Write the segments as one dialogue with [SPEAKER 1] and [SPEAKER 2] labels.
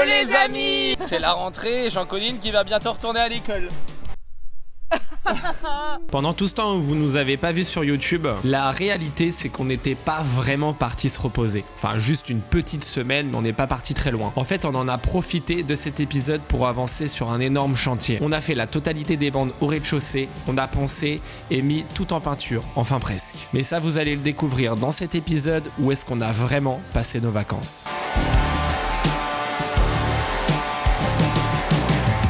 [SPEAKER 1] les amis! C'est la rentrée et j'en connais une qui va bientôt retourner à l'école.
[SPEAKER 2] Pendant tout ce temps où vous nous avez pas vu sur YouTube, la réalité c'est qu'on n'était pas vraiment parti se reposer. Enfin juste une petite semaine, mais on n'est pas parti très loin. En fait on en a profité de cet épisode pour avancer sur un énorme chantier. On a fait la totalité des bandes au rez-de-chaussée, on a poncé et mis tout en peinture, enfin presque. Mais ça vous allez le découvrir dans cet épisode où est-ce qu'on a vraiment passé nos vacances.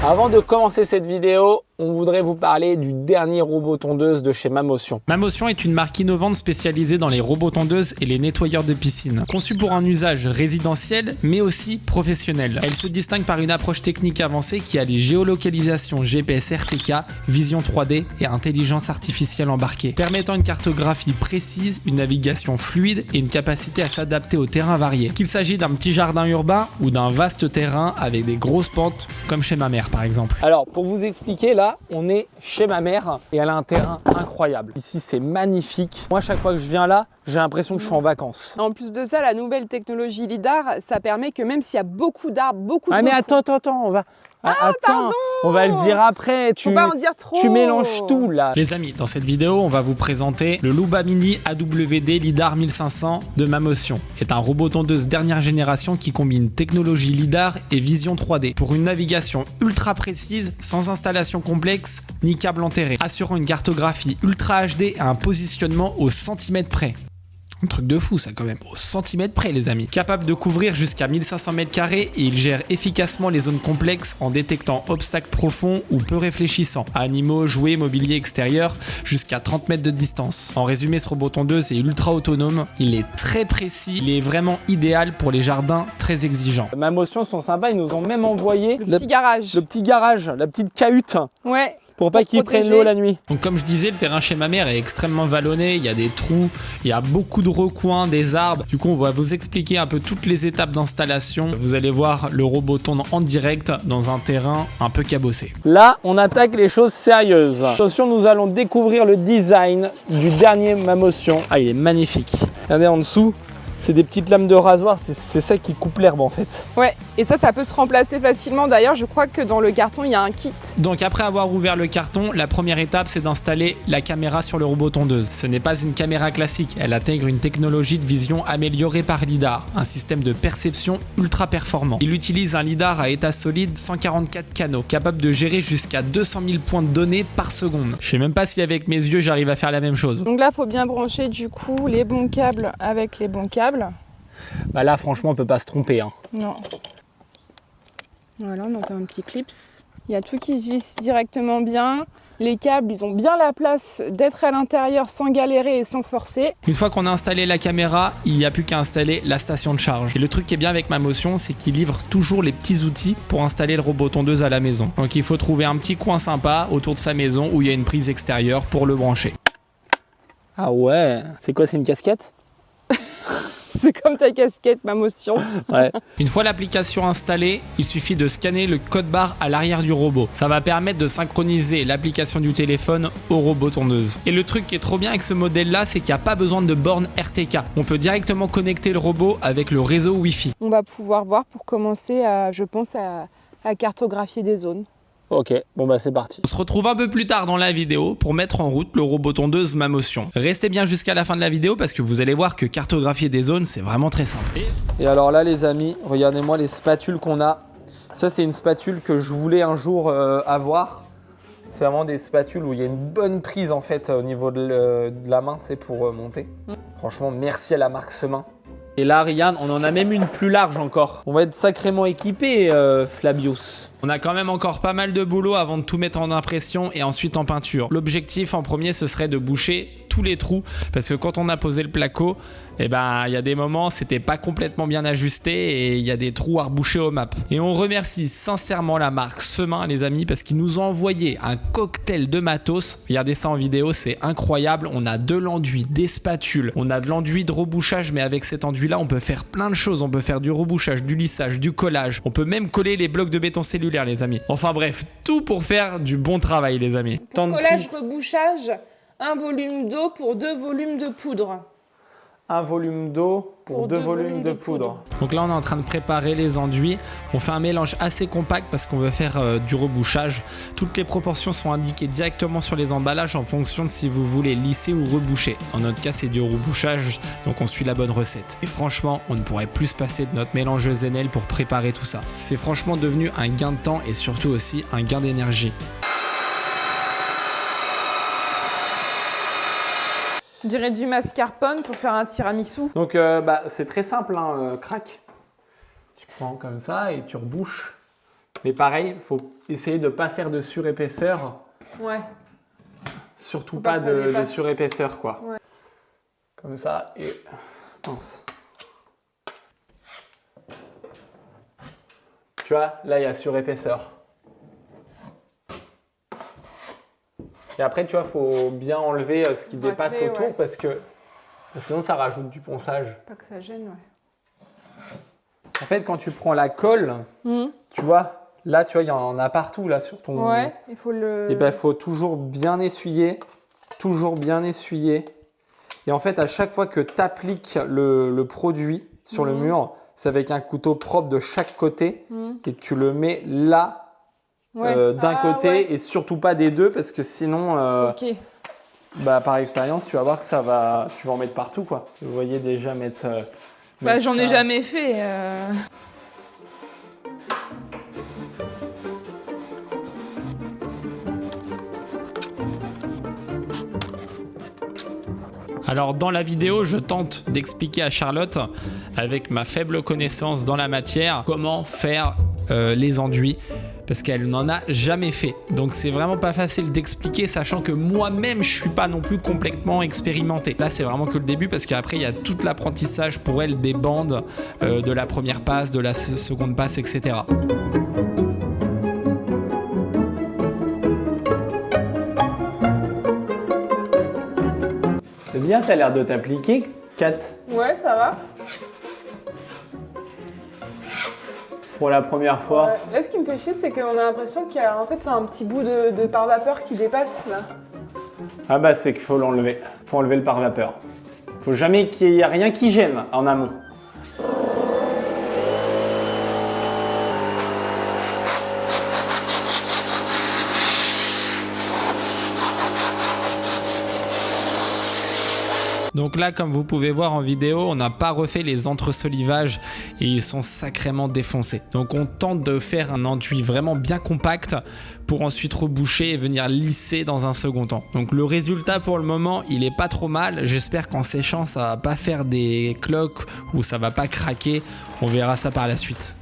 [SPEAKER 1] Avant de commencer cette vidéo, on voudrait vous parler du dernier robot tondeuse de chez Mamotion.
[SPEAKER 2] Mamotion est une marque innovante spécialisée dans les robots tondeuses et les nettoyeurs de piscine. Conçue pour un usage résidentiel, mais aussi professionnel. Elle se distingue par une approche technique avancée qui allie géolocalisation GPS RTK, vision 3D et intelligence artificielle embarquée, permettant une cartographie précise, une navigation fluide et une capacité à s'adapter aux terrains variés. Qu'il s'agit d'un petit jardin urbain ou d'un vaste terrain avec des grosses pentes, comme chez ma mère par exemple.
[SPEAKER 1] Alors pour vous expliquer, là on est chez ma mère et elle a un terrain incroyable. Ici c'est magnifique. Moi chaque fois que je viens là, j'ai l'impression que je suis en vacances.
[SPEAKER 3] En plus de ça, la nouvelle technologie LiDAR, ça permet que même s'il y a beaucoup d'arbres, beaucoup de...
[SPEAKER 1] Ah mais attends, on va...
[SPEAKER 3] pardon.
[SPEAKER 1] On va le dire après.
[SPEAKER 3] Faut pas en dire trop.
[SPEAKER 1] Tu mélanges tout là.
[SPEAKER 2] Les amis, dans cette vidéo, on va vous présenter le Luba Mini AWD LiDAR 1500 de Mamotion. C'est un robot tondeuse dernière génération qui combine technologie LiDAR et vision 3D pour une navigation ultra précise, sans installation complexe ni câble enterré, assurant une cartographie ultra HD et un positionnement au centimètre près. Un truc de fou ça quand même, au centimètre près les amis. Capable de couvrir jusqu'à 1500 m² et il gère efficacement les zones complexes en détectant obstacles profonds ou peu réfléchissants, animaux, jouets, mobilier extérieur, jusqu'à 30 mètres de distance. En résumé, ce robot tondeuse est ultra autonome, il est très précis, il est vraiment idéal pour les jardins très exigeants.
[SPEAKER 1] Mamotion sont sympas, ils nous ont même envoyé
[SPEAKER 3] Le petit garage.
[SPEAKER 1] le petit garage, la petite cahute.
[SPEAKER 3] Ouais.
[SPEAKER 1] Pour pas qu'ils prennent l'eau la nuit.
[SPEAKER 2] Donc comme je disais, le terrain chez ma mère est extrêmement vallonné, il y a des trous, il y a beaucoup de recoins, des arbres. Du coup, on va vous expliquer un peu toutes les étapes d'installation. Vous allez voir le robot tourne en direct dans un terrain un peu cabossé.
[SPEAKER 1] Là, on attaque les choses sérieuses. Attention, nous allons découvrir le design du dernier Mamotion. Ah, il est magnifique. Regardez en dessous. C'est des petites lames de rasoir, c'est ça qui coupe l'herbe en fait.
[SPEAKER 3] Ouais, et ça peut se remplacer facilement. D'ailleurs, je crois que dans le carton, il y a un kit.
[SPEAKER 2] Donc après avoir ouvert le carton, la première étape c'est d'installer la caméra sur le robot tondeuse. Ce n'est pas une caméra classique, elle intègre une technologie de vision améliorée par LiDAR, un système de perception ultra performant. Il utilise un LiDAR à état solide 144 canaux, capable de gérer jusqu'à 200 000 points de données par seconde. Je sais même pas si avec mes yeux j'arrive à faire la même chose.
[SPEAKER 3] Donc là, il faut bien brancher du coup les bons câbles avec les bons câbles.
[SPEAKER 1] Bah là franchement on peut pas se tromper hein.
[SPEAKER 3] Non. Voilà, on entend un petit clips. Il y a tout qui se visse directement bien. Les câbles, ils ont bien la place d'être à l'intérieur sans galérer et sans forcer.
[SPEAKER 2] Une fois qu'on a installé la caméra, il n'y a plus qu'à installer la station de charge. Et le truc qui est bien avec Mamotion, c'est qu'il livre toujours les petits outils pour installer le robot tondeuse à la maison. Donc il faut trouver un petit coin sympa autour de sa maison où il y a une prise extérieure pour le brancher.
[SPEAKER 1] Ah ouais, c'est quoi, c'est une casquette?
[SPEAKER 3] C'est comme ta casquette, Mamotion.
[SPEAKER 1] Ouais.
[SPEAKER 2] Une fois l'application installée, il suffit de scanner le code barre à l'arrière du robot. Ça va permettre de synchroniser l'application du téléphone au robot tondeuse. Et le truc qui est trop bien avec ce modèle-là, c'est qu'il n'y a pas besoin de borne RTK. On peut directement connecter le robot avec le réseau Wi-Fi.
[SPEAKER 3] On va pouvoir voir pour commencer à, je pense, à cartographier des zones.
[SPEAKER 1] Ok, bon bah c'est parti.
[SPEAKER 2] On se retrouve un peu plus tard dans la vidéo pour mettre en route le robot tondeuse Mamotion. Restez bien jusqu'à la fin de la vidéo parce que vous allez voir que cartographier des zones, c'est vraiment très simple.
[SPEAKER 1] Et alors là les amis, regardez-moi les spatules qu'on a. Ça c'est une spatule que je voulais un jour avoir. C'est vraiment des spatules où il y a une bonne prise en fait au niveau de la main, c'est pour monter. Franchement merci à la marque Semin. Et là Ariane, on en a même une plus large encore. On va être sacrément équipé Flabius.
[SPEAKER 2] On a quand même encore pas mal de boulot avant de tout mettre en impression et ensuite en peinture. L'objectif en premier, ce serait de boucher tous les trous parce que quand on a posé le placo, eh ben, il y a des moments, c'était pas complètement bien ajusté et il y a des trous à reboucher au map. Et on remercie sincèrement la marque Semin, les amis, parce qu'ils nous ont envoyé un cocktail de matos. Regardez ça en vidéo, c'est incroyable. On a de l'enduit, des spatules, on a de l'enduit de rebouchage, mais avec cet enduit-là, on peut faire plein de choses. On peut faire du rebouchage, du lissage, du collage. On peut même coller les blocs de béton cellulaire, les amis. Enfin bref, tout pour faire du bon travail, les amis.
[SPEAKER 3] Pour collage, rebouchage, un volume d'eau pour 2 volumes de poudre.
[SPEAKER 1] 1 volume d'eau pour 2 volumes de poudre.
[SPEAKER 2] Donc là, on est en train de préparer les enduits. On fait un mélange assez compact parce qu'on veut faire du rebouchage. Toutes les proportions sont indiquées directement sur les emballages en fonction de si vous voulez lisser ou reboucher. En notre cas, c'est du rebouchage, donc on suit la bonne recette. Et franchement, on ne pourrait plus se passer de notre mélangeuse Enel pour préparer tout ça. C'est franchement devenu un gain de temps et surtout aussi un gain d'énergie.
[SPEAKER 3] On dirait du mascarpone pour faire un tiramisu.
[SPEAKER 1] Donc c'est très simple, hein, crack. Tu prends comme ça et tu rebouches. Mais pareil, il faut essayer de ne pas faire de surépaisseur.
[SPEAKER 3] Ouais.
[SPEAKER 1] Surtout
[SPEAKER 3] Faut pas que ça
[SPEAKER 1] de
[SPEAKER 3] dépasse.
[SPEAKER 1] surépaisseur, quoi.
[SPEAKER 3] Ouais.
[SPEAKER 1] Comme ça et mince. Tu vois, là il y a surépaisseur. Et après, tu vois, faut bien enlever ce qui dépasse
[SPEAKER 3] Racler,
[SPEAKER 1] autour
[SPEAKER 3] ouais.
[SPEAKER 1] parce que sinon ça rajoute du ponçage.
[SPEAKER 3] Pas que ça gêne, ouais.
[SPEAKER 1] En fait, quand tu prends la colle, tu vois, là, tu vois, il y en a partout là sur ton.
[SPEAKER 3] Ouais, il faut le.
[SPEAKER 1] Et ben, faut toujours bien essuyer, toujours bien essuyer. Et en fait, à chaque fois que tu appliques le produit sur le mur, c'est avec un couteau propre de chaque côté et tu le mets là.
[SPEAKER 3] Ouais.
[SPEAKER 1] D'un côté
[SPEAKER 3] ouais.
[SPEAKER 1] et surtout pas des deux parce que sinon,
[SPEAKER 3] Ok.
[SPEAKER 1] par expérience, tu vas voir que tu vas en mettre partout, quoi. Vous voyez déjà mettre.
[SPEAKER 3] Bah,
[SPEAKER 1] mettre
[SPEAKER 3] j'en ai
[SPEAKER 1] ça.
[SPEAKER 3] jamais fait.
[SPEAKER 2] Alors dans la vidéo, je tente d'expliquer à Charlotte, avec ma faible connaissance dans la matière, comment faire les enduits. Parce qu'elle n'en a jamais fait. Donc c'est vraiment pas facile d'expliquer, sachant que moi-même je suis pas non plus complètement expérimenté. Là c'est vraiment que le début parce qu'après il y a tout l'apprentissage pour elle des bandes, de la première passe, de la seconde passe, etc.
[SPEAKER 1] C'est bien, t'as l'air de t'appliquer, Kat.
[SPEAKER 3] Ouais, ça va.
[SPEAKER 1] Pour la première fois.
[SPEAKER 3] Ouais. Là, ce qui me fait chier, c'est qu'on a l'impression qu'il y a en fait un petit bout de pare-vapeur qui dépasse là.
[SPEAKER 1] Ah bah c'est qu'il faut l'enlever. Faut enlever le pare-vapeur. Faut jamais qu'il y ait rien qui gêne en amont.
[SPEAKER 2] Donc là, comme vous pouvez voir en vidéo, on n'a pas refait les entresolivages et ils sont sacrément défoncés. Donc on tente de faire un enduit vraiment bien compact pour ensuite reboucher et venir lisser dans un second temps. Donc le résultat pour le moment, il est pas trop mal. J'espère qu'en séchant, ça va pas faire des cloques ou ça va pas craquer. On verra ça par la suite.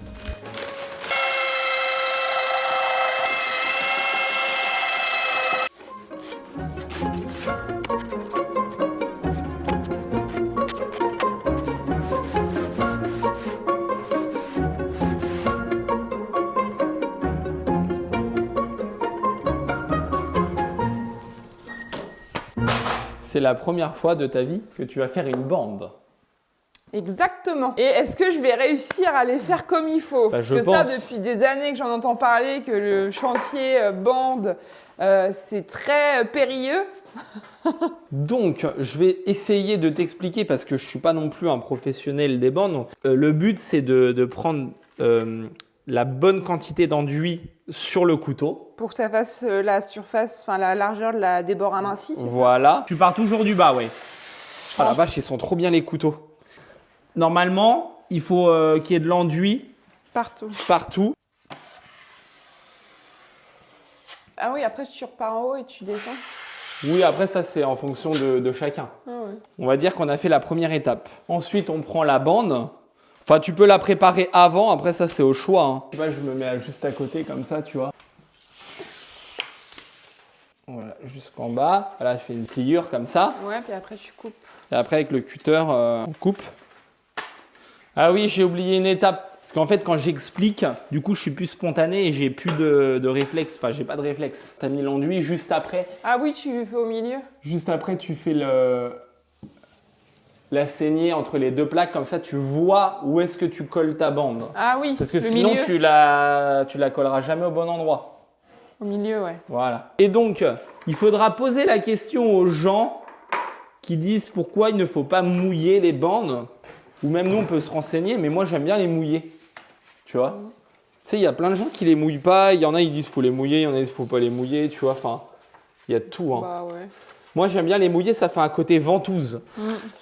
[SPEAKER 1] C'est la première fois de ta vie que tu vas faire une bande.
[SPEAKER 3] Exactement. Et est-ce que je vais réussir à les faire comme il faut?
[SPEAKER 1] Bah, je
[SPEAKER 3] Parce que ça,
[SPEAKER 1] pense.
[SPEAKER 3] depuis des années que j'en entends parler, que le chantier bande, c'est très périlleux.
[SPEAKER 1] Donc, je vais essayer de t'expliquer parce que je suis pas non plus un professionnel des bandes. Donc, le but, c'est de prendre la bonne quantité d'enduit sur le couteau.
[SPEAKER 3] Pour que ça fasse la surface, enfin la largeur des bords amincis, c'est ça?
[SPEAKER 1] Voilà. Tu pars toujours du bas, ouais. Oh la vache, ils sont trop bien les couteaux. Normalement, il faut qu'il y ait de l'enduit
[SPEAKER 3] Partout.
[SPEAKER 1] partout.
[SPEAKER 3] Ah oui, après tu repars en haut et tu descends.
[SPEAKER 1] Oui, après ça, c'est en fonction de chacun.
[SPEAKER 3] Ah ouais.
[SPEAKER 1] On va dire qu'on a fait la première étape. Ensuite, on prend la bande. Enfin, tu peux la préparer avant. Après, ça, c'est au choix. Hein. Tu vois, je me mets juste à côté comme ça, tu vois. Voilà, jusqu'en bas. Là, je fais une pliure comme ça.
[SPEAKER 3] Ouais, puis après tu coupes.
[SPEAKER 1] Et après, avec le cutter, on coupe. Ah oui, j'ai oublié une étape. Parce qu'en fait, quand j'explique, du coup, je suis plus spontané et j'ai plus de réflexe. Enfin, j'ai pas de réflexe. Tu as mis l'enduit juste après.
[SPEAKER 3] Ah oui, tu fais au milieu.
[SPEAKER 1] Juste après, tu fais la saignée entre les deux plaques. Comme ça, tu vois où est-ce que tu colles ta bande.
[SPEAKER 3] Ah oui,
[SPEAKER 1] Parce que
[SPEAKER 3] le
[SPEAKER 1] sinon,
[SPEAKER 3] milieu.
[SPEAKER 1] tu la colleras jamais au bon endroit.
[SPEAKER 3] Au milieu, ouais.
[SPEAKER 1] Voilà. Et donc, il faudra poser la question aux gens qui disent pourquoi il ne faut pas mouiller les bandes. Ou même nous, on peut se renseigner, mais moi, j'aime bien les mouiller. Tu vois? Tu sais, il y a plein de gens qui les mouillent pas. Il y en a, ils disent qu'il faut les mouiller. Il y en a, ils disent qu'il ne faut pas les mouiller. Tu vois? Enfin, il y a tout. Hein.
[SPEAKER 3] Bah ouais.
[SPEAKER 1] Moi, j'aime bien les mouiller. Ça fait un côté ventouse.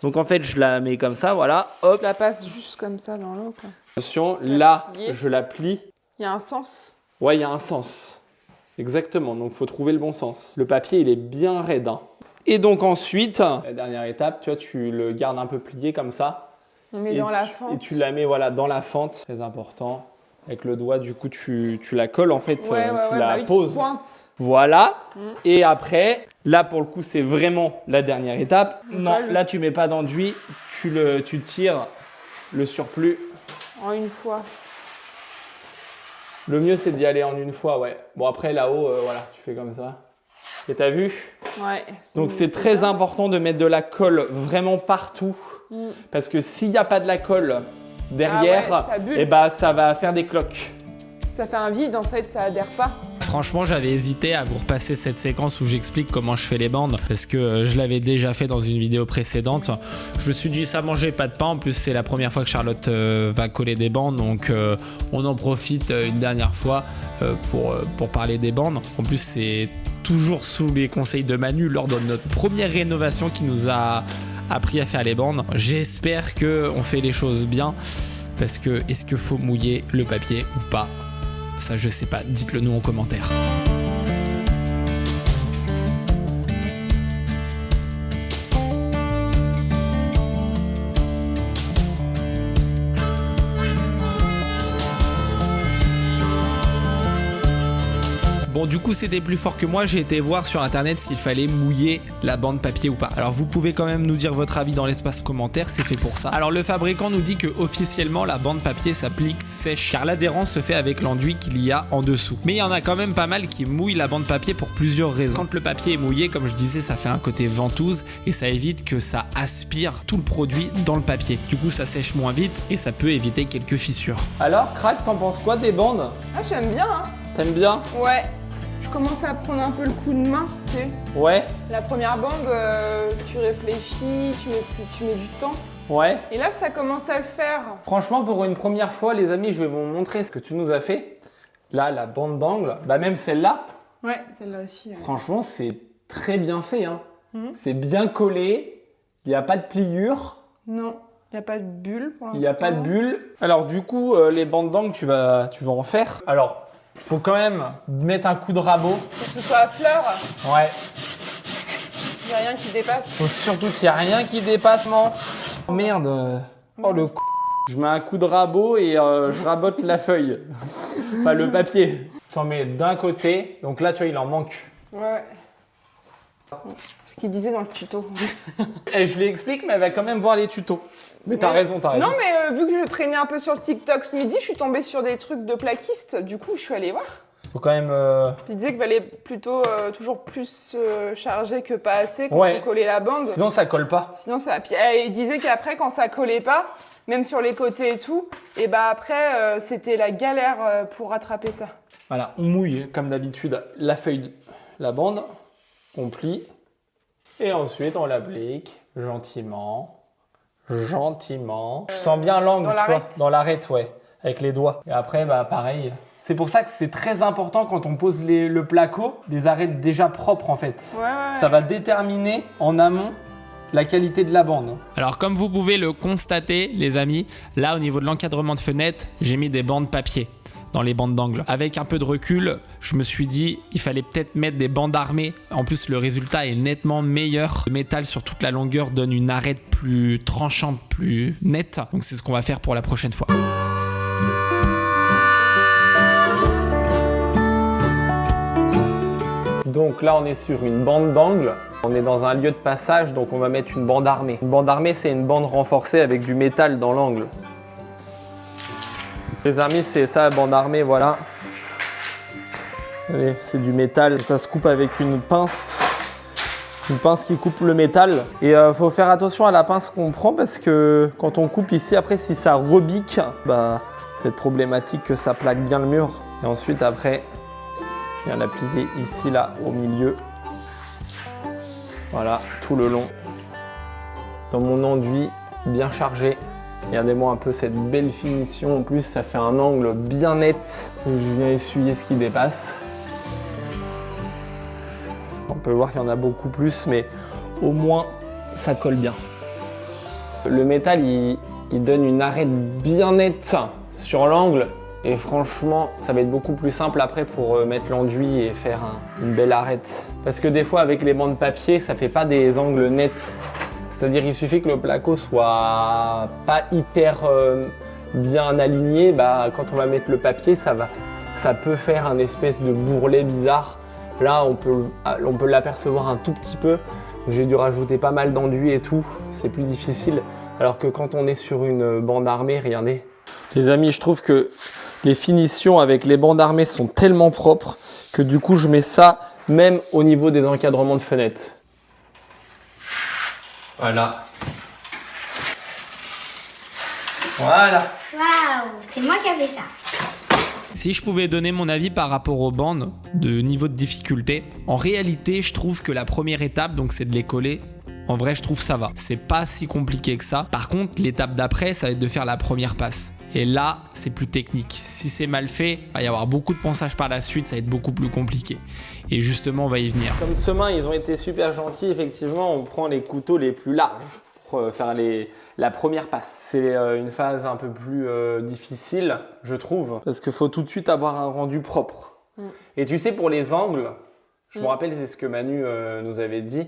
[SPEAKER 1] Donc, en fait, je la mets comme ça. Voilà. Hop.
[SPEAKER 3] Je la passe juste comme ça dans l'eau, quoi.
[SPEAKER 1] Attention, là,
[SPEAKER 3] plier.
[SPEAKER 1] je la plie.
[SPEAKER 3] Il y a un sens.
[SPEAKER 1] Ouais, il y a un sens. Exactement. Donc, il faut trouver le bon sens. Le papier, il est bien raide. Hein. Et donc, ensuite, la dernière étape, tu vois, tu le gardes un peu plié comme ça.
[SPEAKER 3] On met dans la fente.
[SPEAKER 1] Et tu la mets voilà, dans la fente, très important. Avec le doigt, du coup, tu la colles en fait, tu la poses.
[SPEAKER 3] Pointe.
[SPEAKER 1] Voilà. Et après, là pour le coup, c'est vraiment la dernière étape. Non,
[SPEAKER 3] colle.
[SPEAKER 1] là tu mets pas d'enduit, tu tires le surplus.
[SPEAKER 3] En une fois.
[SPEAKER 1] Le mieux c'est d'y aller en une fois, ouais. Bon après là-haut, voilà, tu fais comme ça. Et t'as vu?
[SPEAKER 3] Ouais.
[SPEAKER 1] Donc c'est très important de mettre de la colle vraiment partout. Parce que s'il n'y a pas de la colle derrière,
[SPEAKER 3] ça bulle.
[SPEAKER 1] et bah, ça va faire des cloques.
[SPEAKER 3] Ça fait un vide en fait, ça adhère pas.
[SPEAKER 2] Franchement, j'avais hésité à vous repasser cette séquence où j'explique comment je fais les bandes parce que je l'avais déjà fait dans une vidéo précédente. Je me suis dit ça mangeait pas de pain. En plus, c'est la première fois que Charlotte va coller des bandes, donc on en profite une dernière fois pour parler des bandes. En plus, c'est toujours sous les conseils de Manu lors de notre première rénovation qui nous a appris à faire les bandes. J'espère qu'on fait les choses bien parce que est-ce qu'il faut mouiller le papier ou pas? Ça je sais pas, dites-le nous en commentaire. Bon, du coup, c'était plus fort que moi. J'ai été voir sur internet s'il fallait mouiller la bande papier ou pas. Alors, vous pouvez quand même nous dire votre avis dans l'espace commentaire, c'est fait pour ça. Alors, le fabricant nous dit que officiellement la bande papier s'applique sèche car l'adhérence se fait avec l'enduit qu'il y a en dessous. Mais il y en a quand même pas mal qui mouillent la bande papier pour plusieurs raisons. Quand le papier est mouillé, comme je disais, ça fait un côté ventouse et ça évite que ça aspire tout le produit dans le papier. Du coup, ça sèche moins vite et ça peut éviter quelques fissures.
[SPEAKER 1] Alors, Crack, t'en penses quoi des bandes?
[SPEAKER 3] Ah, j'aime bien, hein.
[SPEAKER 1] T'aimes bien?
[SPEAKER 3] Ouais. Je commence à prendre un peu le coup de main, tu sais.
[SPEAKER 1] Ouais.
[SPEAKER 3] La première bande, tu réfléchis, tu mets du temps.
[SPEAKER 1] Ouais.
[SPEAKER 3] Et là, ça commence à le faire.
[SPEAKER 1] Franchement, pour une première fois, les amis, je vais vous montrer ce que tu nous as fait. Là, la bande d'angle, bah même celle-là.
[SPEAKER 3] Ouais, celle-là aussi. Ouais.
[SPEAKER 1] Franchement, c'est très bien fait. Hein. C'est bien collé. Il n'y a pas de pliure.
[SPEAKER 3] Non, il n'y a pas de bulle pour l'instant.
[SPEAKER 1] Il n'y a pas de bulle. Alors du coup, les bandes d'angle, tu vas en faire. Alors, il faut quand même mettre un coup de rabot.
[SPEAKER 3] Faut que ce soit à fleur,
[SPEAKER 1] Ouais.
[SPEAKER 3] il n'y a rien qui dépasse.
[SPEAKER 1] Faut surtout qu'il n'y a rien qui dépasse, non. Oh merde. Oh le c***. Je mets un coup de rabot et je rabote la feuille. Enfin, le papier. T'en mets d'un côté. Donc là, tu vois, il en manque.
[SPEAKER 3] Ouais. Ce qu'il disait dans le tuto.
[SPEAKER 1] Et je lui explique, mais elle va quand même voir les tutos. Mais t'as raison, t'as raison.
[SPEAKER 3] Non, mais vu que je traînais un peu sur TikTok ce midi, je suis tombée sur des trucs de plaquistes. Du coup, je suis allée voir.
[SPEAKER 1] Faut quand même...
[SPEAKER 3] Il disait qu'il fallait plutôt toujours plus charger que pas assez quand
[SPEAKER 1] Ouais.
[SPEAKER 3] on collait la bande.
[SPEAKER 1] Sinon, ça colle pas.
[SPEAKER 3] Sinon, ça... Puis, il disait qu'après, quand ça collait pas, même sur les côtés et tout, et bah après, c'était la galère pour rattraper ça.
[SPEAKER 1] Voilà, on mouille, comme d'habitude, la feuille, la bande. On plie. Et ensuite, on l'applique gentiment. Gentiment. Je sens bien l'angle,
[SPEAKER 3] Dans
[SPEAKER 1] tu vois.
[SPEAKER 3] l'arête.
[SPEAKER 1] Dans l'arête, ouais. Avec les doigts. Et après, bah pareil. C'est pour ça que c'est très important quand on pose le placo, des arêtes déjà propres en fait.
[SPEAKER 3] Ouais, ouais.
[SPEAKER 1] Ça va déterminer en amont la qualité de la bande.
[SPEAKER 2] Alors comme vous pouvez le constater les amis, là au niveau de l'encadrement de fenêtre, j'ai mis des bandes papier dans les bandes d'angle. Avec un peu de recul, je me suis dit il fallait peut-être mettre des bandes armées. En plus le résultat est nettement meilleur. Le métal sur toute la longueur donne une arête plus tranchante, plus nette. Donc c'est ce qu'on va faire pour la prochaine fois.
[SPEAKER 1] Donc là, on est sur une bande d'angle. On est dans un lieu de passage, donc on va mettre une bande armée. Une bande armée, c'est une bande renforcée avec du métal dans l'angle. Les amis, c'est ça, la bande armée, voilà. Allez, c'est du métal. Ça se coupe avec une pince. Une pince qui coupe le métal. Et faut faire attention à la pince qu'on prend parce que quand on coupe ici, après, si ça rebique, bah, c'est problématique que ça plaque bien le mur. Et ensuite, après, je viens l'appliquer ici, là, au milieu. Voilà, tout le long. dans mon enduit bien chargé. Regardez-moi un peu cette belle finition. En plus, ça fait un angle bien net. Donc, je viens essuyer ce qui dépasse. On peut voir qu'il y en a beaucoup plus, mais au moins, ça colle bien. Le métal, il donne une arête bien nette sur l'angle. Et franchement, ça va être beaucoup plus simple après pour mettre l'enduit et faire une belle arête. Parce que des fois, avec les bancs de papier, ça fait pas des angles nets. C'est-à-dire il suffit que le placo soit pas hyper bien aligné. Quand on va mettre le papier, ça peut faire un espèce de bourrelet bizarre. Là, on peut l'apercevoir un tout petit peu. J'ai dû rajouter pas mal d'enduit et tout. C'est plus difficile. Alors que quand on est sur une bande armée, regardez. Les amis, je trouve que les finitions avec les bandes armées sont tellement propres que du coup, je mets ça même au niveau des encadrements de fenêtres. Voilà. Voilà.
[SPEAKER 4] Waouh, c'est moi qui ai fait ça.
[SPEAKER 2] Si je pouvais donner mon avis par rapport aux bandes de niveau de difficulté, en réalité, je trouve que la première étape, donc c'est de les coller. En vrai, je trouve ça va. C'est pas si compliqué que ça. Par contre, l'étape d'après, ça va être de faire la première passe. Et là, c'est plus technique. Si c'est mal fait, il va y avoir beaucoup de ponçage par la suite, ça va être beaucoup plus compliqué. Et justement, on va y venir.
[SPEAKER 1] Comme Semain, ils ont été super gentils. Effectivement, on prend les couteaux les plus larges pour faire la première passe. C'est une phase un peu plus difficile, je trouve. Parce qu'il faut tout de suite avoir un rendu propre. Et tu sais, pour les angles, je me rappelle, c'est ce que Manu nous avait dit.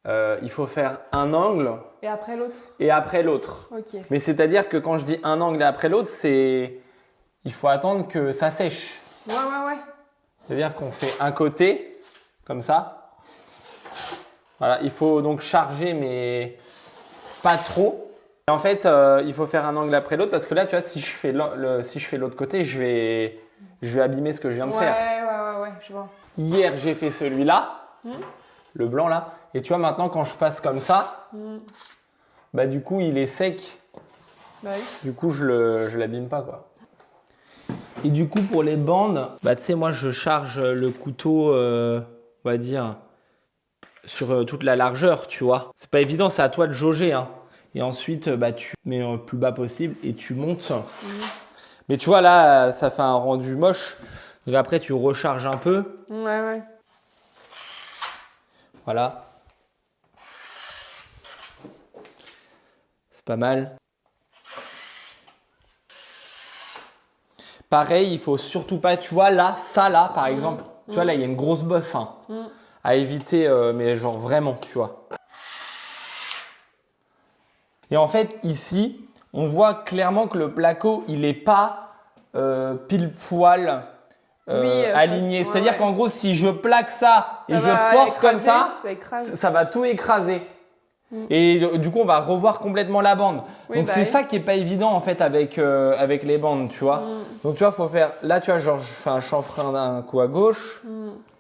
[SPEAKER 1] Il faut faire un angle
[SPEAKER 3] Et après l'autre.
[SPEAKER 1] et après l'autre.
[SPEAKER 3] Ok.
[SPEAKER 1] Mais c'est-à-dire que quand je dis un angle et après l'autre, il faut attendre que ça sèche.
[SPEAKER 3] Ouais.
[SPEAKER 1] C'est-à-dire qu'on fait un côté, comme ça. Voilà, il faut donc charger, mais pas trop. Et en fait, il faut faire un angle après l'autre parce que là, tu vois, si je fais l'autre côté, je vais abîmer ce que je viens de faire.
[SPEAKER 3] Ouais, je vois.
[SPEAKER 1] Hier, j'ai fait celui-là, le blanc là. Et tu vois, maintenant, quand je passe comme ça, du coup, il est sec.
[SPEAKER 3] Bah oui.
[SPEAKER 1] Du coup, je l'abîme pas, quoi. Et du coup, pour les bandes, tu sais, moi, je charge le couteau, on va dire, sur toute la largeur, tu vois. C'est pas évident, c'est à toi de jauger, hein. Et ensuite, tu mets le plus bas possible et tu montes. Mais tu vois, là, ça fait un rendu moche. Donc après, tu recharges un peu.
[SPEAKER 3] Ouais.
[SPEAKER 1] Voilà. C'est pas mal. Pareil, il faut surtout pas, tu vois, là, par exemple, tu vois, là, il y a une grosse bosse, hein, à éviter, mais genre vraiment, tu vois. Et en fait, ici, on voit clairement que le placo, il n'est pas pile poil aligné. C'est-à-dire qu'en gros, si je plaque ça et je force comme ça, ça va tout écraser. Et du coup, on va revoir complètement la bande. Donc, c'est ça qui n'est pas évident en fait avec les bandes, tu vois. Donc, tu vois, il faut faire. Là, tu vois, genre, je fais un chanfrein d'un coup à gauche.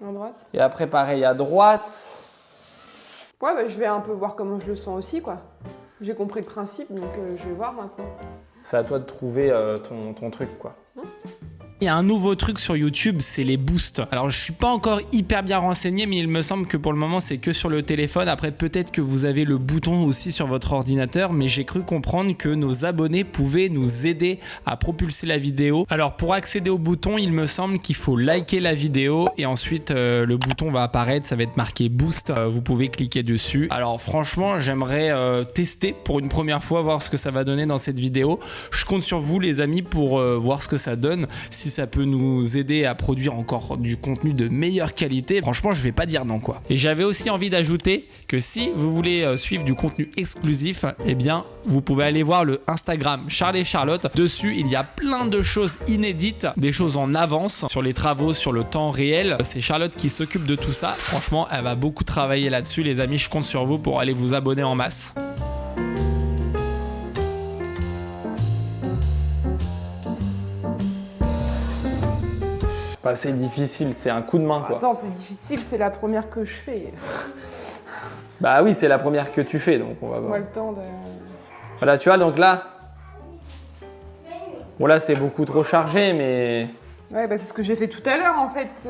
[SPEAKER 3] À droite.
[SPEAKER 1] Et après, pareil à droite.
[SPEAKER 3] Ouais, je vais un peu voir comment je le sens aussi, quoi. J'ai compris le principe, donc je vais voir maintenant.
[SPEAKER 1] C'est à toi de trouver ton truc, quoi.
[SPEAKER 2] Il y a un nouveau truc sur YouTube, c'est les boosts. Alors je suis pas encore hyper bien renseigné, mais il me semble que pour le moment c'est que sur le téléphone. Après peut-être que vous avez le bouton aussi sur votre ordinateur, mais j'ai cru comprendre que nos abonnés pouvaient nous aider à propulser la vidéo. Alors pour accéder au bouton, il me semble qu'il faut liker la vidéo et ensuite le bouton va apparaître, ça va être marqué boost. Vous pouvez cliquer dessus. Alors franchement, j'aimerais tester pour une première fois, voir ce que ça va donner dans cette vidéo. Je compte sur vous les amis pour voir ce que ça donne. Si ça peut nous aider à produire encore du contenu de meilleure qualité, franchement je vais pas dire non, quoi. Et j'avais aussi envie d'ajouter que si vous voulez suivre du contenu exclusif, eh bien vous pouvez aller voir le Instagram Charles et Charlotte. Dessus il y a plein de choses inédites, des choses en avance sur les travaux, sur le temps réel. C'est Charlotte qui s'occupe de tout ça. Franchement elle va beaucoup travailler là-dessus les amis, je compte sur vous pour aller vous abonner en masse.
[SPEAKER 1] C'est difficile, c'est un coup de main, quoi.
[SPEAKER 3] Attends, c'est difficile, c'est la première que je fais.
[SPEAKER 1] Bah oui, c'est la première que tu fais, donc on va voir.
[SPEAKER 3] Moi le temps de...
[SPEAKER 1] Voilà, tu vois, donc là... Bon là, c'est beaucoup trop chargé, mais
[SPEAKER 3] Ouais, bah c'est ce que j'ai fait tout à l'heure en fait.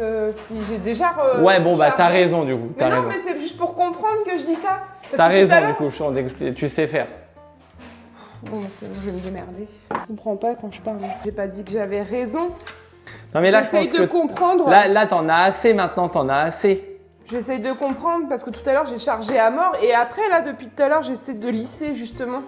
[SPEAKER 3] Puis j'ai déjà.
[SPEAKER 1] Ouais, bon, bah t'as
[SPEAKER 3] chargé.
[SPEAKER 1] raison du coup. T'as
[SPEAKER 3] Mais non,
[SPEAKER 1] raison.
[SPEAKER 3] mais c'est juste pour comprendre que je dis ça. Parce
[SPEAKER 1] T'as
[SPEAKER 3] que tout à
[SPEAKER 1] raison
[SPEAKER 3] l'heure-
[SPEAKER 1] du coup, je suis en d'expliquer. Tu sais faire.
[SPEAKER 3] Bon, c'est bon, je vais me démerder. Je comprends pas quand je parle. J'ai pas dit que j'avais raison.
[SPEAKER 1] Non, mais là, je pense
[SPEAKER 3] J'essaye de
[SPEAKER 1] que.
[SPEAKER 3] comprendre.
[SPEAKER 1] Là, t'en as assez maintenant, t'en as assez.
[SPEAKER 3] J'essaye de comprendre parce que tout à l'heure j'ai chargé à mort et après là depuis tout à l'heure j'essaie de lisser justement.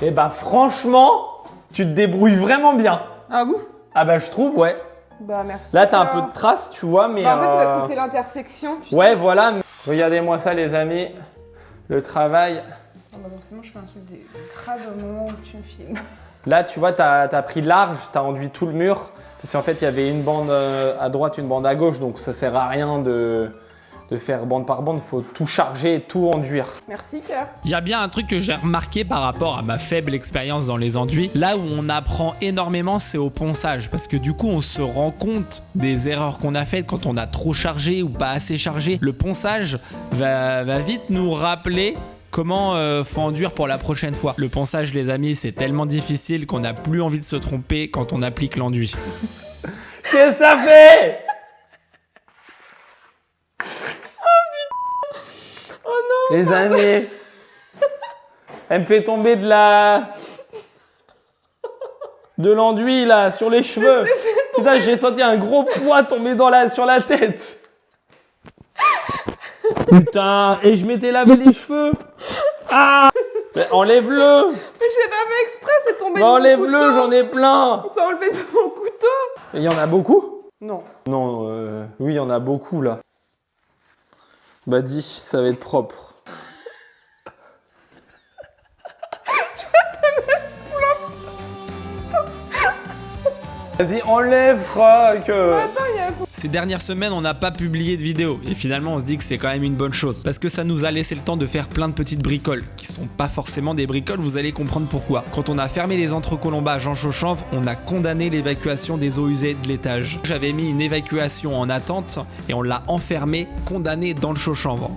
[SPEAKER 1] Eh bah, franchement, tu te débrouilles vraiment bien.
[SPEAKER 3] Ah bon?
[SPEAKER 1] Ah bah, je trouve, ouais.
[SPEAKER 3] Bah merci.
[SPEAKER 1] Là, t'as un
[SPEAKER 3] alors.
[SPEAKER 1] peu de traces, tu vois, mais.
[SPEAKER 3] Bah, en fait c'est parce que c'est l'intersection. Tu
[SPEAKER 1] Ouais,
[SPEAKER 3] sais.
[SPEAKER 1] voilà. Regardez-moi ça, les amis. Le travail.
[SPEAKER 3] Ah bah forcément je fais un truc des crades au moment où tu me filmes.
[SPEAKER 1] Là, tu vois, t'as pris large, t'as enduit tout le mur. Parce qu'en fait, il y avait une bande à droite, une bande à gauche. Donc, ça sert à rien de faire bande par bande. Il faut tout charger et tout enduire.
[SPEAKER 3] Merci cœur.
[SPEAKER 2] Il y a bien un truc que j'ai remarqué par rapport à ma faible expérience dans les enduits. Là où on apprend énormément, c'est au ponçage. Parce que du coup, on se rend compte des erreurs qu'on a faites quand on a trop chargé ou pas assez chargé. Le ponçage va vite nous rappeler comment faut enduire pour la prochaine fois. Le ponçage, les amis, c'est tellement difficile qu'on n'a plus envie de se tromper quand on applique l'enduit.
[SPEAKER 1] Qu'est-ce que ça fait? Les amis, elle me fait tomber de l'enduit là sur les cheveux. Putain, j'ai senti un gros poids tomber sur la tête. Putain, et je m'étais lavé les cheveux. Ah, mais enlève-le.
[SPEAKER 3] Mais j'ai pas fait exprès, c'est tombé
[SPEAKER 1] Mais
[SPEAKER 3] de mon
[SPEAKER 1] enlève-le,
[SPEAKER 3] couteau.
[SPEAKER 1] j'en ai plein.
[SPEAKER 3] C'est enlevé de mon couteau.
[SPEAKER 1] Il y en a beaucoup?
[SPEAKER 3] Non.
[SPEAKER 1] Non, oui, il y en a beaucoup là. Bah dis, ça va être propre. Vas-y, enlève, croque.
[SPEAKER 3] Attends, il y a...
[SPEAKER 2] Ces dernières semaines, on n'a pas publié de vidéo et finalement on se dit que c'est quand même une bonne chose parce que ça nous a laissé le temps de faire plein de petites bricoles qui sont pas forcément des bricoles, vous allez comprendre pourquoi. Quand on a fermé les entrecolombages en chaux-chanvre, on a condamné l'évacuation des eaux usées de l'étage. J'avais mis une évacuation en attente et on l'a enfermé, condamné dans le chaux-chanvre.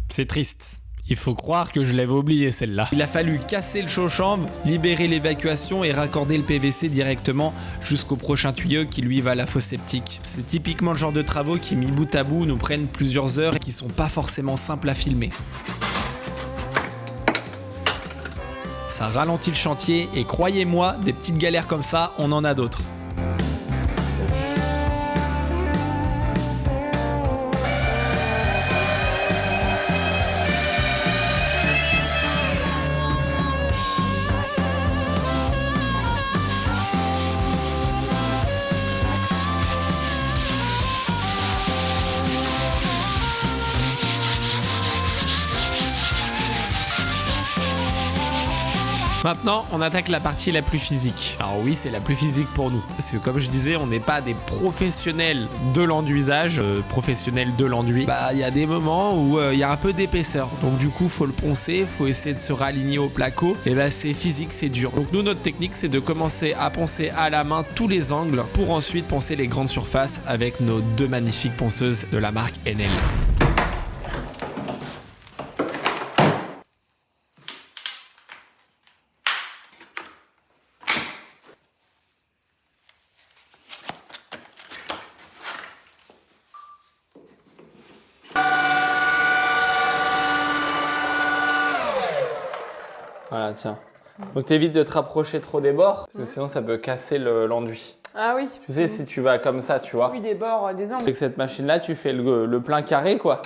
[SPEAKER 2] C'est triste. Il faut croire que je l'avais oublié celle-là. Il a fallu casser le chaux-chanvre, libérer l'évacuation et raccorder le PVC directement jusqu'au prochain tuyau qui lui va à la fosse septique. C'est typiquement le genre de travaux qui mis bout à bout nous prennent plusieurs heures et qui sont pas forcément simples à filmer. Ça ralentit le chantier et croyez-moi, des petites galères comme ça, on en a d'autres. Maintenant, on attaque la partie la plus physique. Alors oui, c'est la plus physique pour nous. Parce que comme je disais, on n'est pas des professionnels de l'enduisage. Professionnels de l'enduit. Bah, il y a des moments où il y a un peu d'épaisseur. Donc du coup, faut le poncer, faut essayer de se raligner au placo. Et bah, c'est physique, c'est dur. Donc nous, notre technique, c'est de commencer à poncer à la main tous les angles pour ensuite poncer les grandes surfaces avec nos deux magnifiques ponceuses de la marque Enel.
[SPEAKER 1] Voilà, tiens. Donc t'évites de te rapprocher trop des bords, parce que sinon ça peut casser l'enduit.
[SPEAKER 3] Ah oui.
[SPEAKER 1] Tu sais, si tu vas comme ça, tu vois.
[SPEAKER 3] Oui, des bords, des angles.
[SPEAKER 1] Avec cette machine-là, tu fais le plein carré, quoi.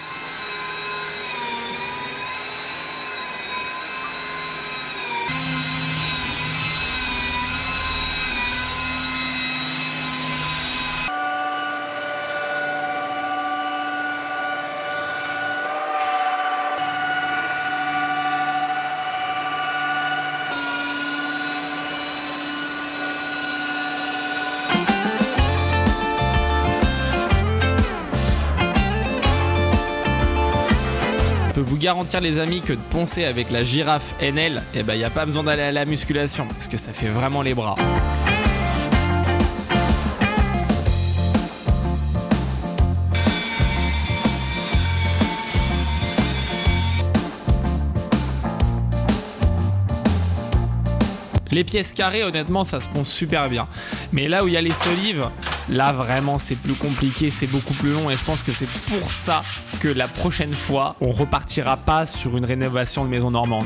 [SPEAKER 2] Je peux vous garantir les amis que de poncer avec la girafe Enel, eh ben y a pas besoin d'aller à la musculation parce que ça fait vraiment les bras. Les pièces carrées, honnêtement, ça se ponce super bien. Mais là où il y a les solives, là vraiment c'est plus compliqué, c'est beaucoup plus long et je pense que c'est pour ça que la prochaine fois, on repartira pas sur une rénovation de maison normande.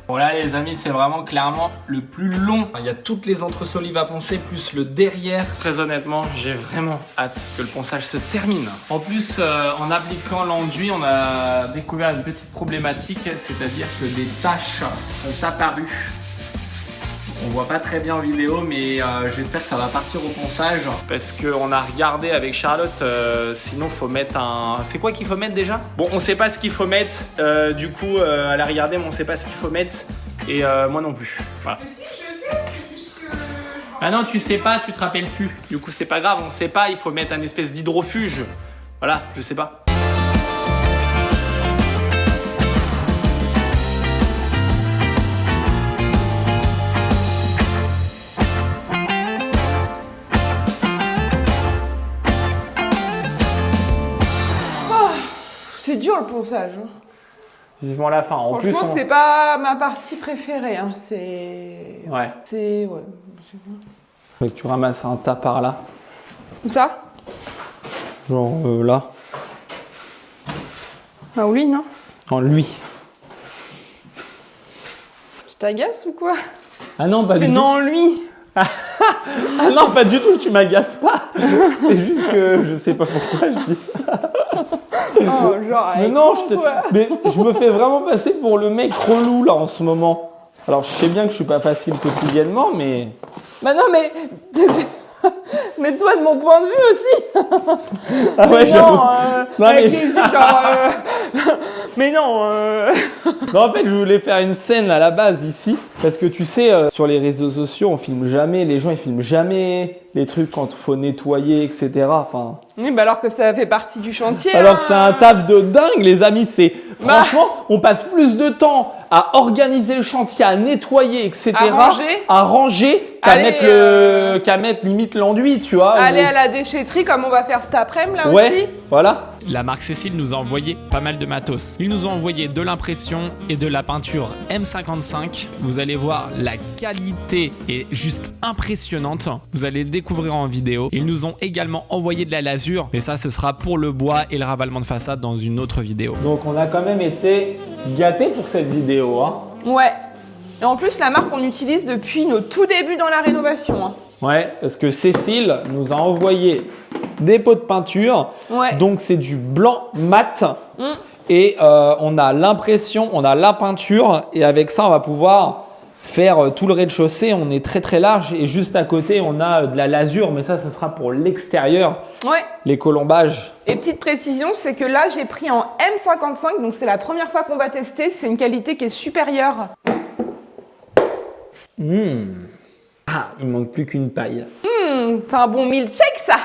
[SPEAKER 1] Bon là les amis, c'est vraiment clairement le plus long. Il y a toutes les entre-solives à poncer plus le derrière. Très honnêtement, j'ai vraiment hâte que le ponçage se termine. En plus, en appliquant l'enduit, on a découvert une petite problématique, c'est-à-dire que des taches sont apparues. On voit pas très bien en vidéo, mais j'espère que ça va partir au ponçage parce qu'on a regardé avec Charlotte, sinon faut mettre un... C'est quoi qu'il faut mettre déjà? Bon, on sait pas ce qu'il faut mettre, du coup elle a regardé mais on sait pas ce qu'il faut mettre et moi non plus. Voilà.
[SPEAKER 3] Mais si, je sais, c'est juste que...
[SPEAKER 1] Ah non, tu sais pas, tu te rappelles plus. Du coup c'est pas grave, on sait pas, il faut mettre un espèce d'hydrofuge. Voilà, je sais pas.
[SPEAKER 3] C'est dur le ponçage.
[SPEAKER 1] Vivement la fin. En plus,
[SPEAKER 3] Franchement, c'est pas ma partie préférée. Hein. C'est...
[SPEAKER 1] Ouais.
[SPEAKER 3] C'est... Ouais.
[SPEAKER 1] Faut que tu ramasses un tas par là.
[SPEAKER 3] Comme ça?
[SPEAKER 1] Genre là.
[SPEAKER 3] Ah oui, non?
[SPEAKER 1] En lui.
[SPEAKER 3] Tu t'agaces ou quoi?
[SPEAKER 1] Ah non, pas du tout.
[SPEAKER 3] Non, lui.
[SPEAKER 1] Ah non, pas du tout, tu m'agaces pas. C'est juste que je sais pas pourquoi je dis ça.
[SPEAKER 3] Oh, genre,
[SPEAKER 1] Mais non, mais je me fais vraiment passer pour le mec relou là en ce moment. Alors je sais bien que je suis pas facile quotidiennement, mais...
[SPEAKER 3] Bah non, mais... Mets-toi de mon point de vue aussi.
[SPEAKER 1] Ah ouais, j'avoue. Non,
[SPEAKER 3] avec
[SPEAKER 1] mais...
[SPEAKER 3] les yeux, genre, mais non.
[SPEAKER 1] Non, en fait, je voulais faire une scène à la base ici. Parce que tu sais, sur les réseaux sociaux, on filme jamais, les gens ils filment jamais les trucs quand il faut nettoyer, etc. Enfin...
[SPEAKER 3] Oui, bah alors que ça fait partie du chantier.
[SPEAKER 1] Alors que c'est un taf de dingue, les amis. C'est franchement, on passe plus de temps à organiser le chantier, à nettoyer, etc.
[SPEAKER 3] À ranger.
[SPEAKER 1] Qu'à mettre limite l'enduit, tu vois.
[SPEAKER 3] Aller à la déchetterie comme on va faire cet après-midi là
[SPEAKER 1] ouais,
[SPEAKER 3] aussi.
[SPEAKER 1] Voilà.
[SPEAKER 2] La marque Cécile nous a envoyé pas mal de matos. Ils nous ont envoyé de l'impression et de la peinture M55. Vous allez voir, la qualité est juste impressionnante. Vous allez le découvrir en vidéo. Ils nous ont également envoyé de la lasure, mais ça ce sera pour le bois et le ravalement de façade dans une autre vidéo.
[SPEAKER 1] Donc on a quand même été gâtés pour cette vidéo, hein.
[SPEAKER 3] Ouais. Et en plus, la marque on utilise depuis nos tout débuts dans la rénovation. Hein.
[SPEAKER 1] Ouais, parce que Cécile nous a envoyé des pots de peinture.
[SPEAKER 3] Ouais.
[SPEAKER 1] Donc c'est du blanc mat. Et on a l'impression, on a la peinture. Et avec ça, on va pouvoir faire tout le rez-de-chaussée. On est très très large. Et juste à côté, on a de la lasure. Mais ça, ce sera pour l'extérieur.
[SPEAKER 3] Ouais.
[SPEAKER 1] Les colombages.
[SPEAKER 3] Et petite précision, c'est que là, j'ai pris en M55. Donc c'est la première fois qu'on va tester. C'est une qualité qui est supérieure.
[SPEAKER 1] Ah, il manque plus qu'une paille.
[SPEAKER 3] C'est un bon milkshake, ça.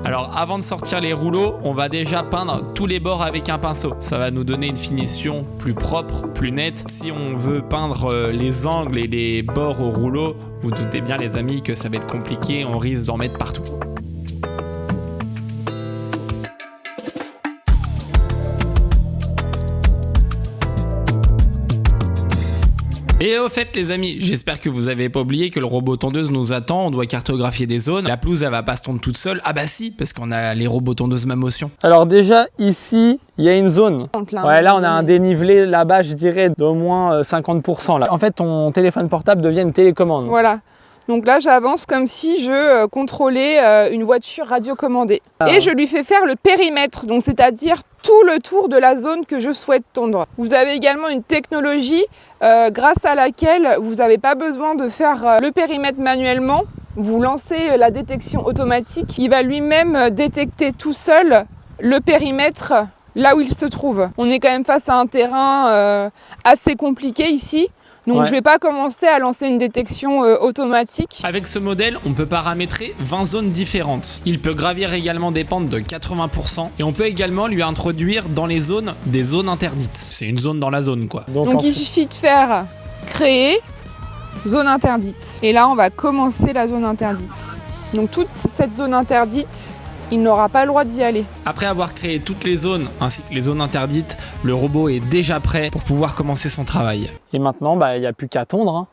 [SPEAKER 2] Alors avant de sortir les rouleaux, on va déjà peindre tous les bords avec un pinceau. Ça va nous donner une finition plus propre, plus nette. Si on veut peindre les angles et les bords au rouleau, vous doutez bien les amis que ça va être compliqué, on risque d'en mettre partout. Et au fait les amis, j'espère que vous avez pas oublié que le robot tondeuse nous attend, on doit cartographier des zones. La pelouse elle va pas se tondre toute seule, ah bah si, parce qu'on a les robots tondeuses Mamotion.
[SPEAKER 1] Alors déjà, ici, il y a une zone.
[SPEAKER 3] Là,
[SPEAKER 1] Ouais, là, on a un dénivelé là-bas, je dirais, d'au moins 50%. Là. En fait, ton téléphone portable devient une télécommande.
[SPEAKER 3] Voilà. Donc là, j'avance comme si je contrôlais une voiture radiocommandée. Et je lui fais faire le périmètre, donc c'est-à-dire tout le tour de la zone que je souhaite tondre. Vous avez également une technologie grâce à laquelle vous n'avez pas besoin de faire le périmètre manuellement. Vous lancez la détection automatique. Il va lui-même détecter tout seul le périmètre là où il se trouve. On est quand même face à un terrain assez compliqué ici. Donc
[SPEAKER 1] Ouais.
[SPEAKER 3] je vais pas commencer à lancer une détection automatique.
[SPEAKER 2] Avec ce modèle, on peut paramétrer 20 zones différentes. Il peut gravir également des pentes de 80% et on peut également lui introduire dans les zones des zones interdites. C'est une zone dans la zone quoi.
[SPEAKER 3] Donc il suffit de faire créer zone interdite. Et là on va commencer la zone interdite. Donc toute cette zone interdite, il n'aura pas le droit d'y aller.
[SPEAKER 2] Après avoir créé toutes les zones ainsi que les zones interdites, le robot est déjà prêt pour pouvoir commencer son travail.
[SPEAKER 1] Et maintenant, il n'y a plus qu'à tondre. Hein.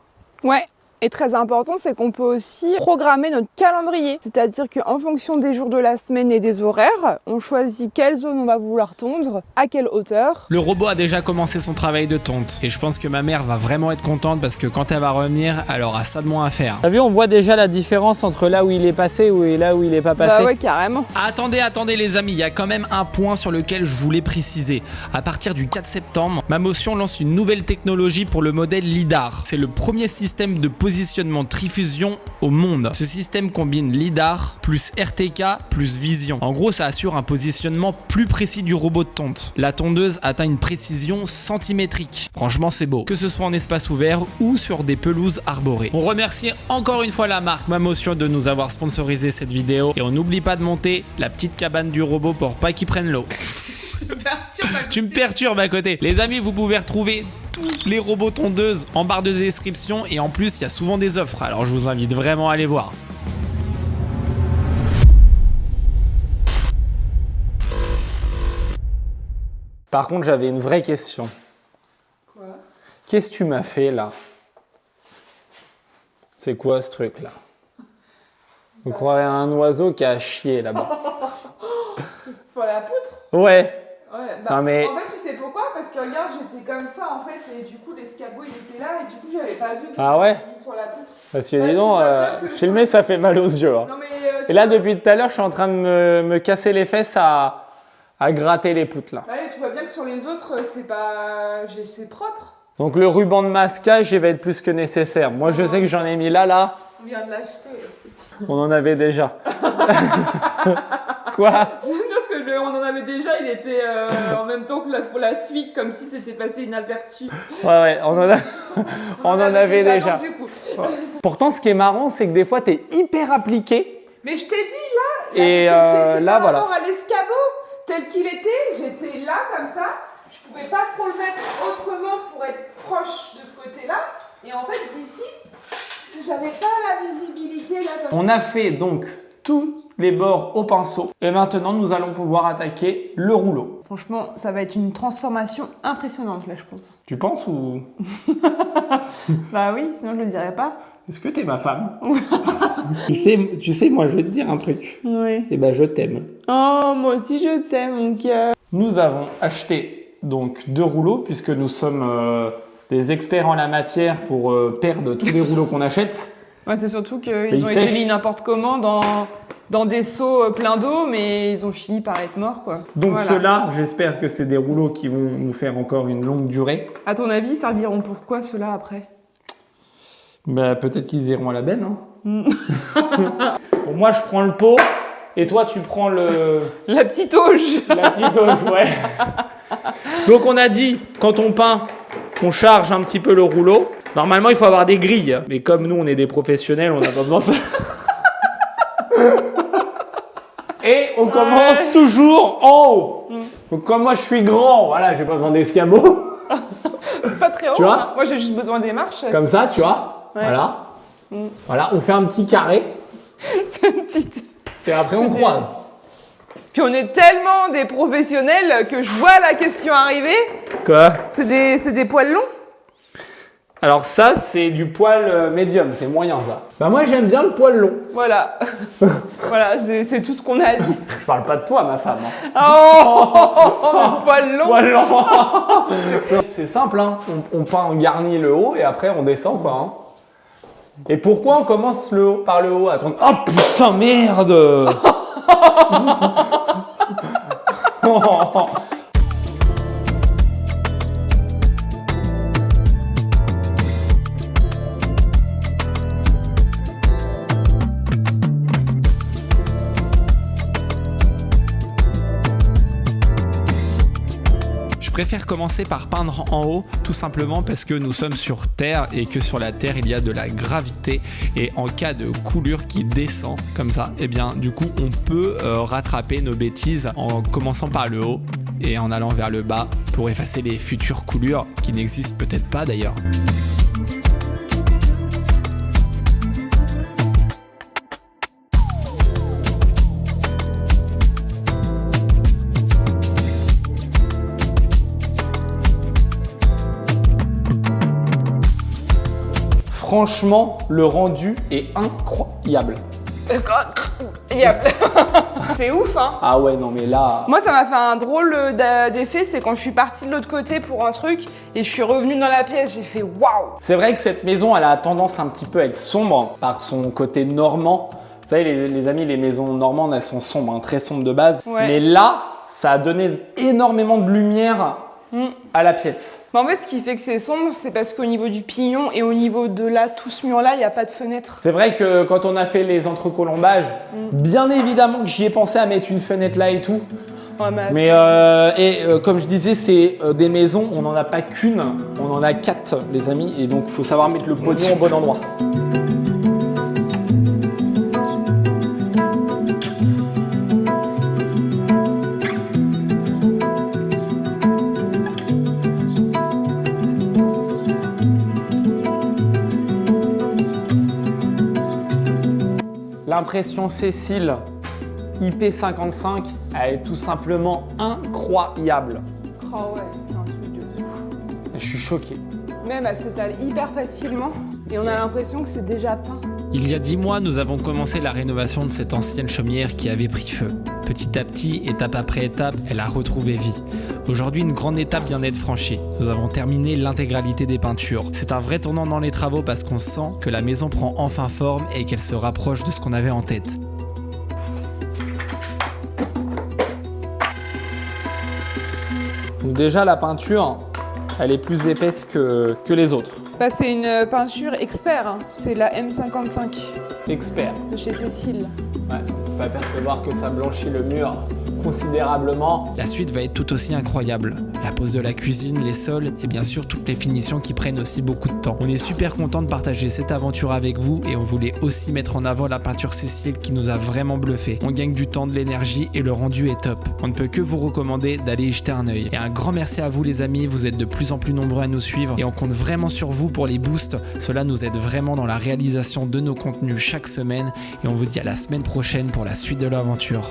[SPEAKER 3] Ouais. Et très important, c'est qu'on peut aussi programmer notre calendrier. C'est-à-dire qu'en fonction des jours de la semaine et des horaires, on choisit quelle zone on va vouloir tondre, à quelle hauteur.
[SPEAKER 2] Le robot a déjà commencé son travail de tonte et je pense que ma mère va vraiment être contente parce que quand elle va revenir, elle aura ça de moins à faire.
[SPEAKER 1] T'as vu, on voit déjà la différence entre là où il est passé et là où il n'est pas passé.
[SPEAKER 3] Bah ouais, carrément.
[SPEAKER 2] Attendez les amis, il y a quand même un point sur lequel je voulais préciser. À partir du 4 septembre, Mamotion lance une nouvelle technologie pour le modèle LiDAR. C'est le premier système de positionnement trifusion au monde. Ce système combine LiDAR plus RTK plus vision. En gros, ça assure un positionnement plus précis du robot de tonte. La tondeuse atteint une précision centimétrique. Franchement, c'est beau. Que ce soit en espace ouvert ou sur des pelouses arborées. On remercie encore une fois la marque Mamotion de nous avoir sponsorisé cette vidéo et on n'oublie pas de monter la petite cabane du robot pour pas qu'il prenne l'eau. Tu me perturbes à côté. Les amis, vous pouvez retrouver tous les robots tondeuses en barre de description et en plus, il y a souvent des offres. Alors, je vous invite vraiment à aller voir.
[SPEAKER 1] Par contre, j'avais une vraie question.
[SPEAKER 3] Quoi ?
[SPEAKER 1] Qu'est-ce que tu m'as fait là? C'est quoi ce truc là? Vous croirez à un oiseau qui a chié là-bas.
[SPEAKER 3] C'est pour la poutre?
[SPEAKER 1] Ouais.
[SPEAKER 3] Ouais,
[SPEAKER 1] Non, mais-
[SPEAKER 3] en fait, tu sais pourquoi? Parce que regarde, j'étais comme ça en fait, et du coup, l'escabeau il était là, et du coup, j'avais pas vu que
[SPEAKER 1] Ah ouais?
[SPEAKER 3] j'avais mis sur la poutre.
[SPEAKER 1] Parce que
[SPEAKER 3] Ouais,
[SPEAKER 1] dis donc,
[SPEAKER 3] tu vois bien que
[SPEAKER 1] filmer ça fait mal aux yeux. Hein.
[SPEAKER 3] Non, mais.
[SPEAKER 1] Et là, depuis tout à l'heure, je suis en train de me casser les fesses à gratter les poutres là.
[SPEAKER 3] Ouais, tu vois bien que sur les autres, c'est pas. C'est propre.
[SPEAKER 1] Donc le ruban de masquage, il va être plus que nécessaire. Moi, je sais que j'en ai mis là.
[SPEAKER 3] On vient de l'acheter aussi.
[SPEAKER 1] On en avait déjà. Quoi?
[SPEAKER 3] J'aime bien parce que on en avait déjà, il était en même temps que pour la suite, comme si c'était passé inaperçu.
[SPEAKER 1] Ouais, on en avait déjà.
[SPEAKER 3] Donc, du coup.
[SPEAKER 1] Pourtant, ce qui est marrant, c'est que des fois, tu es hyper appliqué.
[SPEAKER 3] Mais je t'ai dit là.
[SPEAKER 1] Et
[SPEAKER 3] c'est
[SPEAKER 1] là,
[SPEAKER 3] par
[SPEAKER 1] voilà.
[SPEAKER 3] rapport à l'escabeau tel qu'il était, j'étais là comme ça. Je pouvais pas trop le mettre autrement pour être proche de ce côté-là. Et en fait, d'ici, j'avais pas la visibilité là.
[SPEAKER 1] On a fait donc tous les bords au pinceau. Et maintenant, nous allons pouvoir attaquer le rouleau.
[SPEAKER 3] Franchement, ça va être une transformation impressionnante là, je pense.
[SPEAKER 1] Tu penses ou...
[SPEAKER 3] Bah oui, sinon je le dirais pas.
[SPEAKER 1] Est-ce que t'es ma femme? tu sais, moi, je vais te dire un truc.
[SPEAKER 3] Oui.
[SPEAKER 1] Eh ben, je t'aime.
[SPEAKER 3] Oh, moi aussi je t'aime, mon cœur.
[SPEAKER 1] Nous avons acheté donc 2 rouleaux puisque nous sommes des experts en la matière pour perdre tous les rouleaux qu'on achète.
[SPEAKER 3] Ouais, c'est surtout
[SPEAKER 1] Mais
[SPEAKER 3] qu'ils
[SPEAKER 1] ils
[SPEAKER 3] ont été
[SPEAKER 1] sèchent.
[SPEAKER 3] mis n'importe comment dans des seaux pleins d'eau, mais ils ont fini par être morts, quoi.
[SPEAKER 1] Donc
[SPEAKER 3] Voilà.
[SPEAKER 1] ceux-là, j'espère que c'est des rouleaux qui vont nous faire encore une longue durée.
[SPEAKER 3] À ton avis, ils serviront pour quoi ceux-là après?
[SPEAKER 1] Bah, peut-être qu'ils iront à la benne. Hein. Bon, moi, je prends le pot et toi, tu prends
[SPEAKER 3] La petite auge.
[SPEAKER 1] la petite auge, ouais. Donc on a dit, quand on peint, on charge un petit peu le rouleau. Normalement, il faut avoir des grilles. Mais comme nous, on est des professionnels, on n'a pas besoin de ça. Et on commence toujours en haut. Donc comme moi, je suis grand, voilà, j'ai pas besoin d'escabeau.
[SPEAKER 3] C'est pas très haut.
[SPEAKER 1] Tu vois
[SPEAKER 3] hein. Moi, j'ai juste besoin des marches.
[SPEAKER 1] Comme ça, tu vois.
[SPEAKER 3] Ouais.
[SPEAKER 1] Voilà. Voilà, on fait un petit carré.
[SPEAKER 3] Petite.
[SPEAKER 1] Et après, on croise.
[SPEAKER 3] Puis on est tellement des professionnels que je vois la question arriver.
[SPEAKER 1] Quoi?
[SPEAKER 3] C'est des poils longs.
[SPEAKER 1] Alors ça, c'est du poil médium, c'est moyen ça. Bah moi, j'aime bien le poil long.
[SPEAKER 3] Voilà. Voilà, c'est tout ce qu'on a dit.
[SPEAKER 1] Je parle pas de toi, ma femme. Hein.
[SPEAKER 3] Oh, le poil long.
[SPEAKER 1] Poil long. C'est simple, hein. On peint, on garnit le haut et après, on descend, quoi. Hein. Et pourquoi on commence par le haut? Attends. Oh putain, merde.
[SPEAKER 2] préfère commencer par peindre en haut, tout simplement parce que nous sommes sur Terre et que sur la Terre il y a de la gravité, et en cas de coulure qui descend comme ça, et bien du coup on peut rattraper nos bêtises en commençant par le haut et en allant vers le bas pour effacer les futures coulures qui n'existent peut-être pas d'ailleurs.
[SPEAKER 1] Franchement, le rendu est incroyable.
[SPEAKER 3] C'est ouf, hein.
[SPEAKER 1] Ah ouais, non mais là...
[SPEAKER 3] Moi, ça m'a fait un drôle d'effet, c'est quand je suis partie de l'autre côté pour un truc et je suis revenue dans la pièce, j'ai fait waouh.
[SPEAKER 1] C'est vrai que cette maison, elle a tendance un petit peu à être sombre par son côté normand. Vous savez, les amis, les maisons normandes, elles sont sombres, hein, très sombres de base.
[SPEAKER 3] Ouais.
[SPEAKER 1] Mais là, ça a donné énormément de lumière à la pièce.
[SPEAKER 3] Mais en fait, ce qui fait que c'est sombre, c'est parce qu'au niveau du pignon et au niveau de là, tout ce mur-là, il n'y a pas de fenêtre.
[SPEAKER 1] C'est vrai que quand on a fait les entrecolombages, bien évidemment que j'y ai pensé à mettre une fenêtre là et tout.
[SPEAKER 3] Ouais,
[SPEAKER 1] Mais comme je disais, c'est des maisons, on n'en a pas qu'une, on en a 4 les amis, et donc il faut savoir mettre le pognon au bon endroit. L'impression Cécile IP55, elle est tout simplement incroyable.
[SPEAKER 3] Oh ouais, c'est un truc de ouf.
[SPEAKER 1] Je suis choqué.
[SPEAKER 3] Même, elle s'étale hyper facilement et on a l'impression que c'est déjà peint.
[SPEAKER 2] Il y a 10 mois, nous avons commencé la rénovation de cette ancienne chaumière qui avait pris feu. Petit à petit, étape après étape, elle a retrouvé vie. Aujourd'hui, une grande étape vient d'être franchie. Nous avons terminé l'intégralité des peintures. C'est un vrai tournant dans les travaux parce qu'on sent que la maison prend enfin forme et qu'elle se rapproche de ce qu'on avait en tête.
[SPEAKER 1] Donc déjà, la peinture, elle est plus épaisse que les autres.
[SPEAKER 3] Bah, c'est une peinture expert, hein. C'est la M55
[SPEAKER 1] Expert.
[SPEAKER 3] de chez Cécile.
[SPEAKER 1] Ouais, on peut apercevoir que ça blanchit le mur considérablement.
[SPEAKER 2] La suite va être tout aussi incroyable. La pose de la cuisine, les sols et bien sûr toutes les finitions qui prennent aussi beaucoup de temps. On est super content de partager cette aventure avec vous et on voulait aussi mettre en avant la peinture Cécile qui nous a vraiment bluffé. On gagne du temps, de l'énergie et le rendu est top. On ne peut que vous recommander d'aller y jeter un œil. Et un grand merci à vous les amis, vous êtes de plus en plus nombreux à nous suivre et on compte vraiment sur vous pour les boosts. Cela nous aide vraiment dans la réalisation de nos contenus chaque semaine et on vous dit à la semaine prochaine pour la suite de l'aventure.